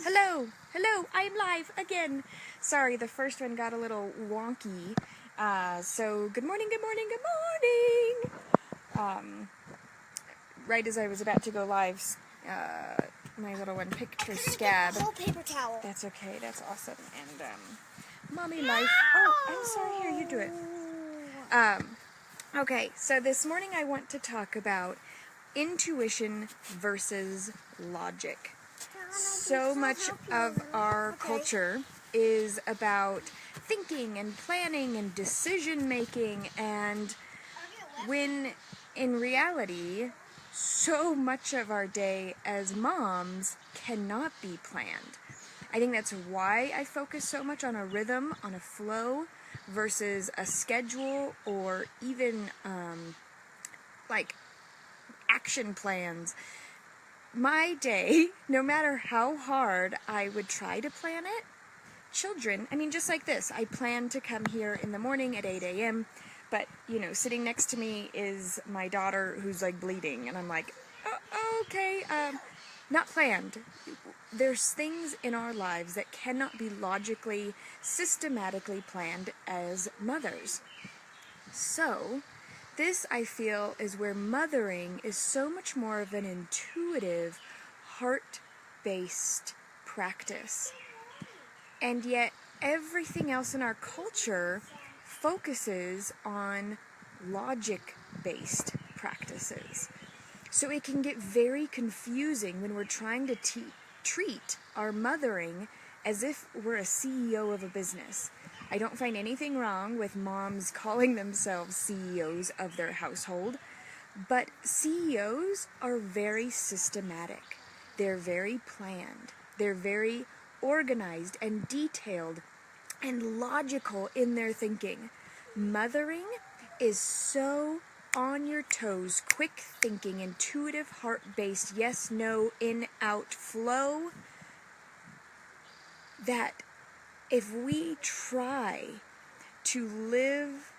Hello, hello, I'm live again. Sorry, the first one got a little wonky. So good morning, good morning, good morning. Right as I was about to go live, my little one picked her scab. Whole paper towel. That's okay, that's awesome. And mommy life. Oh, I'm sorry. Here, you do it. Okay, so this morning I want to talk about intuition versus logic. So much of our culture is about thinking and planning and decision making, and when in reality, so much of our day as moms cannot be planned. I think that's why I focus so much on a rhythm, on a flow, versus a schedule or even like action plans. My day, no matter how hard I would try to plan it, children, I mean, just like this, I plan to come here in the morning at 8 a.m., but, sitting next to me is my daughter who's, bleeding, and I'm like, okay, not planned. There's things in our lives that cannot be logically, systematically planned as mothers. So, this, I feel, is where mothering is so much more of an intuitive, heart-based practice. And yet, everything else in our culture focuses on logic-based practices. So it can get very confusing when we're trying to treat our mothering as if we're a CEO of a business. I don't find anything wrong with moms calling themselves CEOs of their household, but CEOs are very systematic. They're very planned. They're very organized and detailed and logical in their thinking. Mothering is so on your toes, quick thinking, intuitive, heart-based, yes, no, in, out, flow, that if we try to live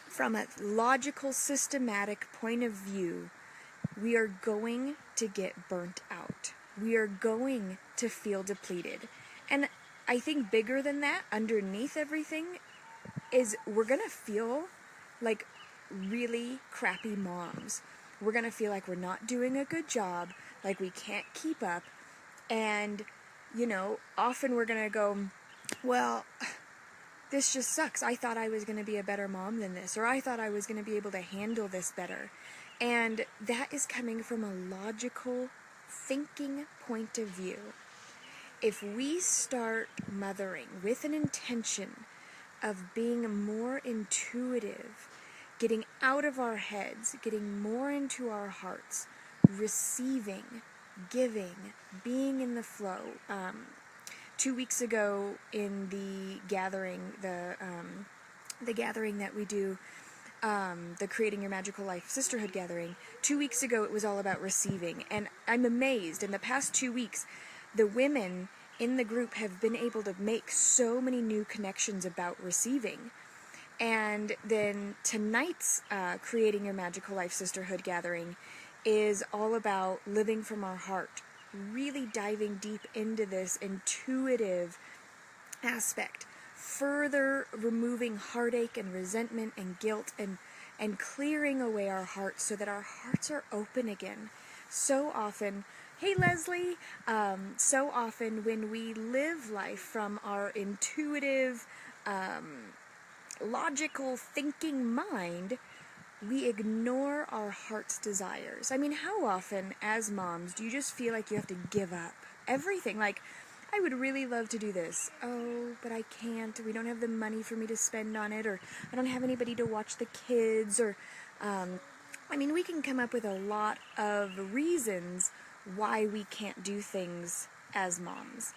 from a logical, systematic point of view, we are going to get burnt out. We are going to feel depleted. And I think bigger than that, underneath everything, is we're going to feel like really crappy moms. We're going to feel like we're not doing a good job, like we can't keep up, and, often we're going to go, well, this just sucks. I thought I was going to be a better mom than this, or I thought I was going to be able to handle this better. And that is coming from a logical thinking point of view. If we start mothering with an intention of being more intuitive, getting out of our heads, getting more into our hearts, receiving, giving, being in the flow. 2 weeks ago in the gathering, the gathering that we do, the Creating Your Magical Life Sisterhood gathering, 2 weeks ago it was all about receiving. And I'm amazed, in the past 2 weeks, the women in the group have been able to make so many new connections about receiving. And then tonight's Creating Your Magical Life Sisterhood gathering is all about living from our heart, really diving deep into this intuitive aspect, further removing heartache and resentment and guilt, and clearing away our hearts so that our hearts are open again. So often, hey Leslie, so often when we live life from our intuitive, logical thinking mind, we ignore our heart's desires. I mean, how often as moms do you just feel like you have to give up everything? Like, I would really love to do this. Oh, but I can't. We don't have the money for me to spend on it, or I don't have anybody to watch the kids, or, we can come up with a lot of reasons why we can't do things as moms.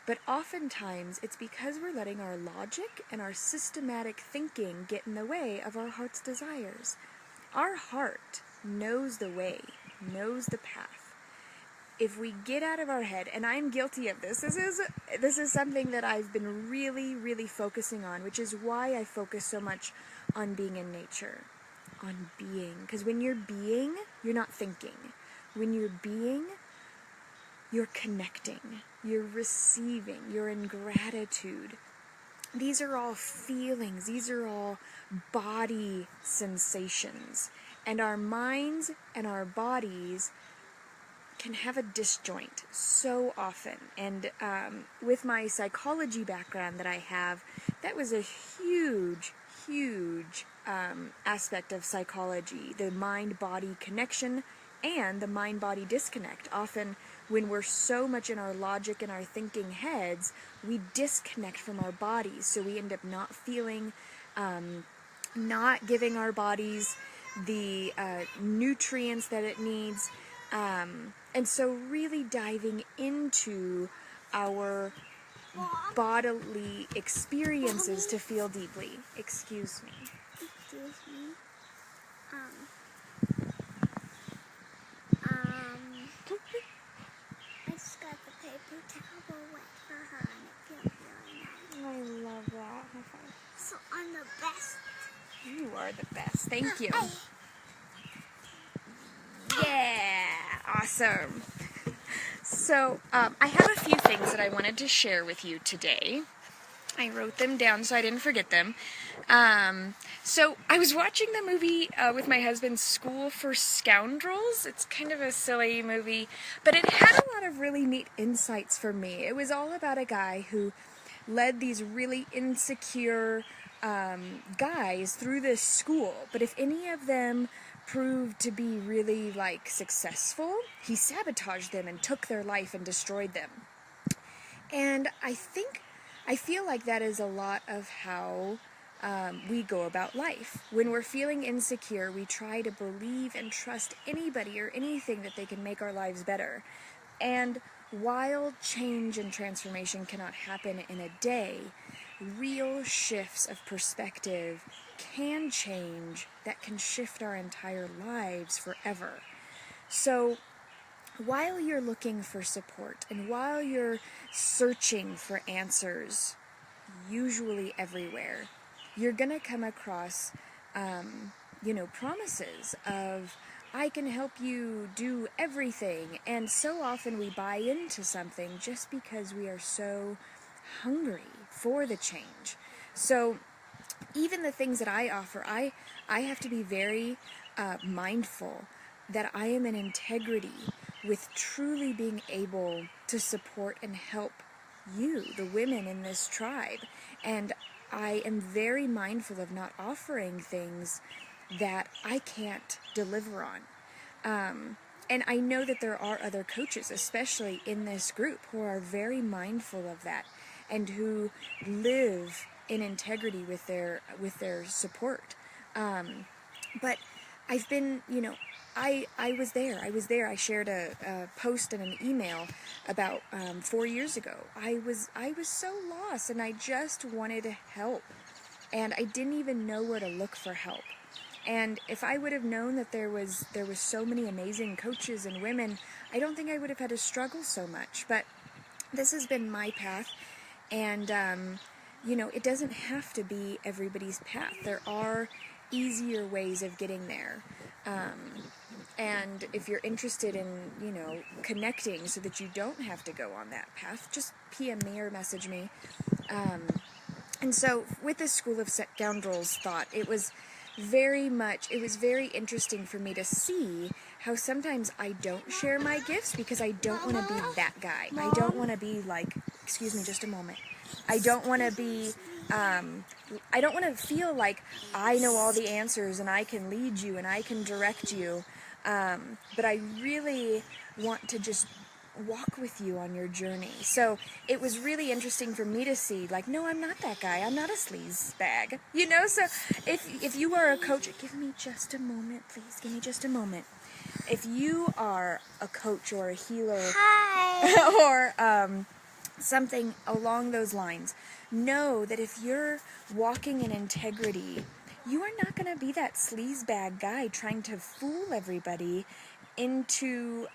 But oftentimes, it's because we're letting our logic and our systematic thinking get in the way of our heart's desires. Our heart knows the way, knows the path. If we get out of our head, and I'm guilty of this, this is something that I've been really, really focusing on, which is why I focus so much on being in nature, on being. Because when you're being, you're not thinking. When you're being, you're connecting, you're receiving, you're in gratitude. These are all feelings, these are all body sensations. And our minds and our bodies can have a disjoint so often. And with my psychology background that I have, that was a huge aspect of psychology, the mind-body connection and the mind-body disconnect. Often when we're so much in our logic and our thinking heads, we disconnect from our bodies, so we end up not feeling, not giving our bodies the nutrients that it needs, and so really diving into our bodily experiences to feel deeply. Excuse me. Excuse me. I just got the paper towel wet for her and it feels really nice. I love that. High five. So I'm the best. You are the best. Thank you. Yeah, awesome. So I have a few things that I wanted to share with you today. I wrote them down so I didn't forget them. So I was watching the movie with my husband, School for Scoundrels. It's kind of a silly movie, but it had a lot of really neat insights for me. It was all about a guy who led these really insecure guys through this school, but if any of them proved to be really successful, he sabotaged them and took their life and destroyed them. And I feel like that is a lot of how we go about life. When we're feeling insecure, we try to believe and trust anybody or anything that they can make our lives better. And while change and transformation cannot happen in a day, real shifts of perspective can change that can shift our entire lives forever. So while you're looking for support and while you're searching for answers, usually everywhere, you're going to come across, promises of, I can help you do everything. And so often we buy into something just because we are so hungry for the change. So even the things that I offer, I have to be very mindful that I am in integrity with truly being able to support and help you, the women in this tribe. And I am very mindful of not offering things that I can't deliver on. And I know that there are other coaches, especially in this group, who are very mindful of that and who live in integrity with their support. But I've been, I was there. I shared a post and an email about 4 years ago. I was so lost, and I just wanted to help, and I didn't even know where to look for help. And if I would have known that there was so many amazing coaches and women, I don't think I would have had to struggle so much. But this has been my path, and it doesn't have to be everybody's path. There are easier ways of getting there. And if you're interested in, connecting so that you don't have to go on that path, just PM me or message me. And so with this School of Scoundrels thought, it was very interesting for me to see how sometimes I don't share my gifts because I don't want to be that guy. I don't want to be excuse me just a moment. I don't want to be, I don't want to feel like I know all the answers and I can lead you and I can direct you. But I really want to just walk with you on your journey. So it was really interesting for me to see, no, I'm not that guy. I'm not a sleaze bag. So if you are a coach, give me just a moment, please. Give me just a moment. If you are a coach or a healer, or something along those lines, know that if you're walking in integrity, you are not going to be that sleazebag guy trying to fool everybody into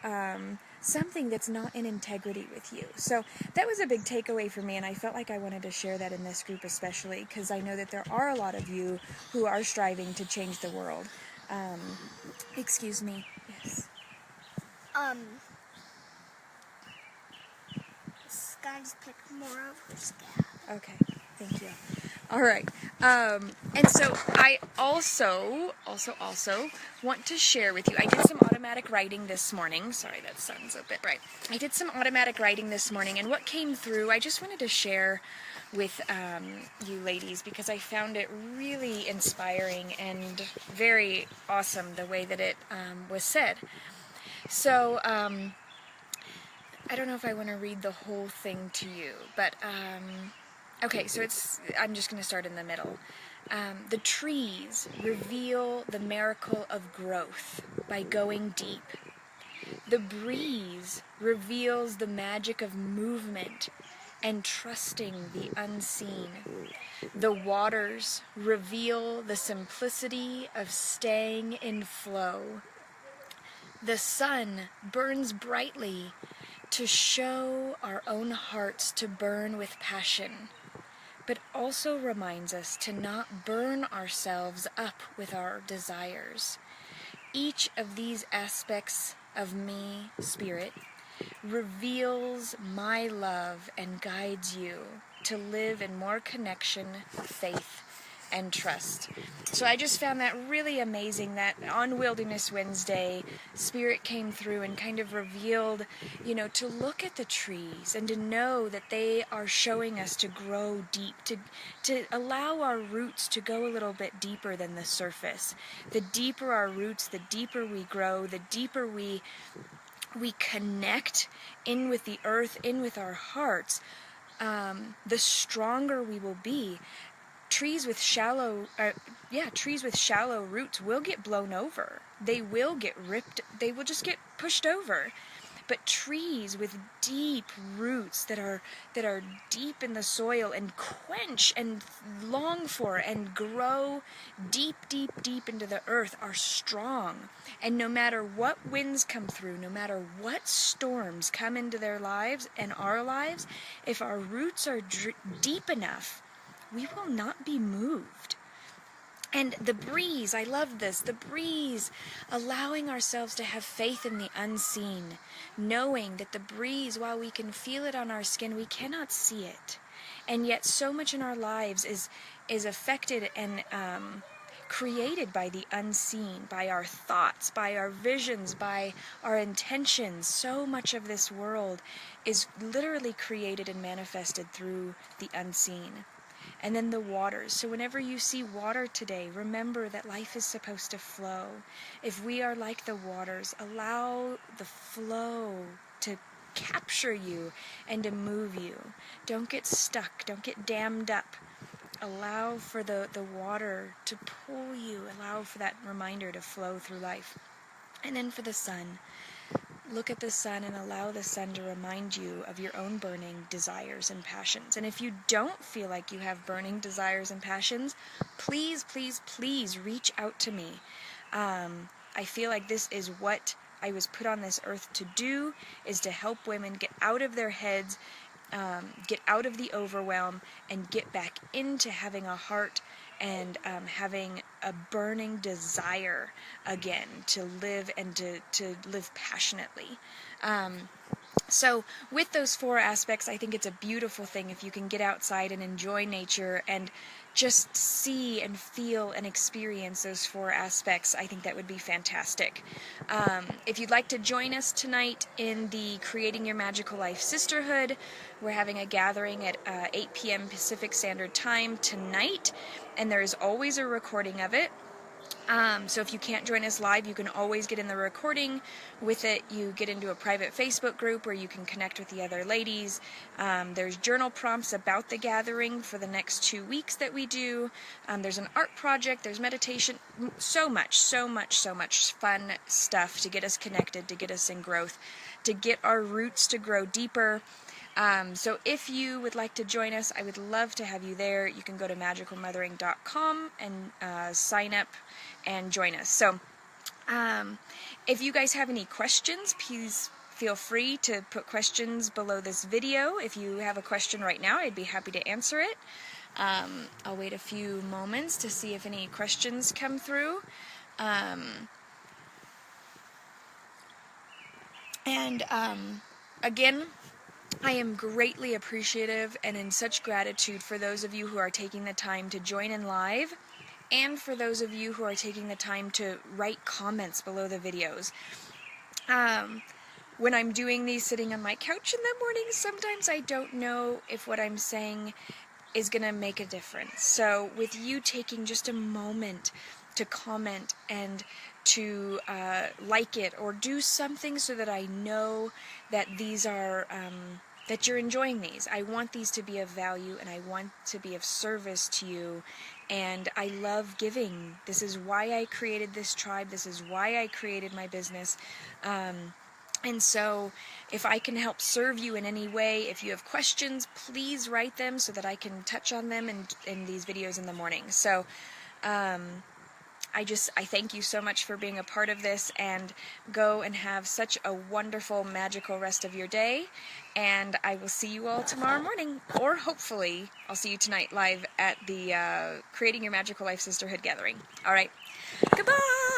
something that's not in integrity with you. So that was a big takeaway for me, and I felt like I wanted to share that in this group especially because I know that there are a lot of you who are striving to change the world. Excuse me. Yes. just gotta pick more of her scab. Okay, thank you. All right, and so I also want to share with you, I did some automatic writing this morning. Sorry, that sun's a bit bright. I did some automatic writing this morning, and what came through, I just wanted to share with you ladies, because I found it really inspiring and very awesome the way that it was said. So, I don't know if I want to read the whole thing to you, but, okay, so I'm just going to start in the middle. The trees reveal the miracle of growth by going deep. The breeze reveals the magic of movement and trusting the unseen. The waters reveal the simplicity of staying in flow. The sun burns brightly to show our own hearts to burn with passion, but also reminds us to not burn ourselves up with our desires. Each of these aspects of me, Spirit, reveals my love and guides you to live in more connection, faith, and trust. So I just found that really amazing that on Wilderness Wednesday, Spirit came through and kind of revealed, to look at the trees and to know that they are showing us to grow deep, to allow our roots to go a little bit deeper than the surface. The deeper our roots, the deeper we grow, the deeper we connect in with the earth, in with our hearts, the stronger we will be. Trees with shallow roots will get blown over. They will get ripped. They will just get pushed over. But trees with deep roots that are deep in the soil and quench and long for and grow deep, deep, deep into the earth are strong. And no matter what winds come through, no matter what storms come into their lives and our lives, if our roots are deep enough, we will not be moved. And the breeze, I love this, the breeze, allowing ourselves to have faith in the unseen, knowing that the breeze, while we can feel it on our skin, we cannot see it. And yet so much in our lives is affected and created by the unseen, by our thoughts, by our visions, by our intentions. So much of this world is literally created and manifested through the unseen. And then the waters. So whenever you see water today, remember that life is supposed to flow. If we are like the waters, allow the flow to capture you and to move you. Don't get stuck. Don't get dammed up. Allow for the water to pull you. Allow for that reminder to flow through life. And then for the sun. Look at the sun and allow the sun to remind you of your own burning desires and passions. And if you don't feel like you have burning desires and passions, please, please, please reach out to me. I feel like this is what I was put on this earth to do, is to help women get out of their heads, get out of the overwhelm, and get back into having a heart and having a burning desire again to live and to live passionately. So with those four aspects, I think it's a beautiful thing if you can get outside and enjoy nature and just see and feel and experience those four aspects. I think that would be fantastic. If you'd like to join us tonight in the Creating Your Magical Life Sisterhood, we're having a gathering at 8 p.m. Pacific Standard Time tonight, and there is always a recording of it. So if you can't join us live, you can always get in the recording. With it, you get into a private Facebook group where you can connect with the other ladies. There's journal prompts about the gathering for the next 2 weeks that we do. There's an art project, there's meditation, so much fun stuff to get us connected, to get us in growth, to get our roots to grow deeper. So if you would like to join us, I would love to have you there. You can go to magicalmothering.com and sign up and join us. So if you guys have any questions, please feel free to put questions below this video. If you have a question right now, I'd be happy to answer it. I'll wait a few moments to see if any questions come through. Again, I am greatly appreciative and in such gratitude for those of you who are taking the time to join in live, and for those of you who are taking the time to write comments below the videos. When I'm doing these sitting on my couch in the morning, sometimes I don't know if what I'm saying is going to make a difference. So with you taking just a moment to comment and to like it or do something so that I know that these are that you're enjoying these. I want these to be of value, and I want to be of service to you, and I love giving. This is why I created this tribe. This is why I created my business. And so if I can help serve you in any way, if you have questions, please write them so that I can touch on them in these videos in the morning. So I thank you so much for being a part of this, and go and have such a wonderful, magical rest of your day. And I will see you all tomorrow morning, or hopefully I'll see you tonight live at the Creating Your Magical Life Sisterhood gathering. All right. Goodbye!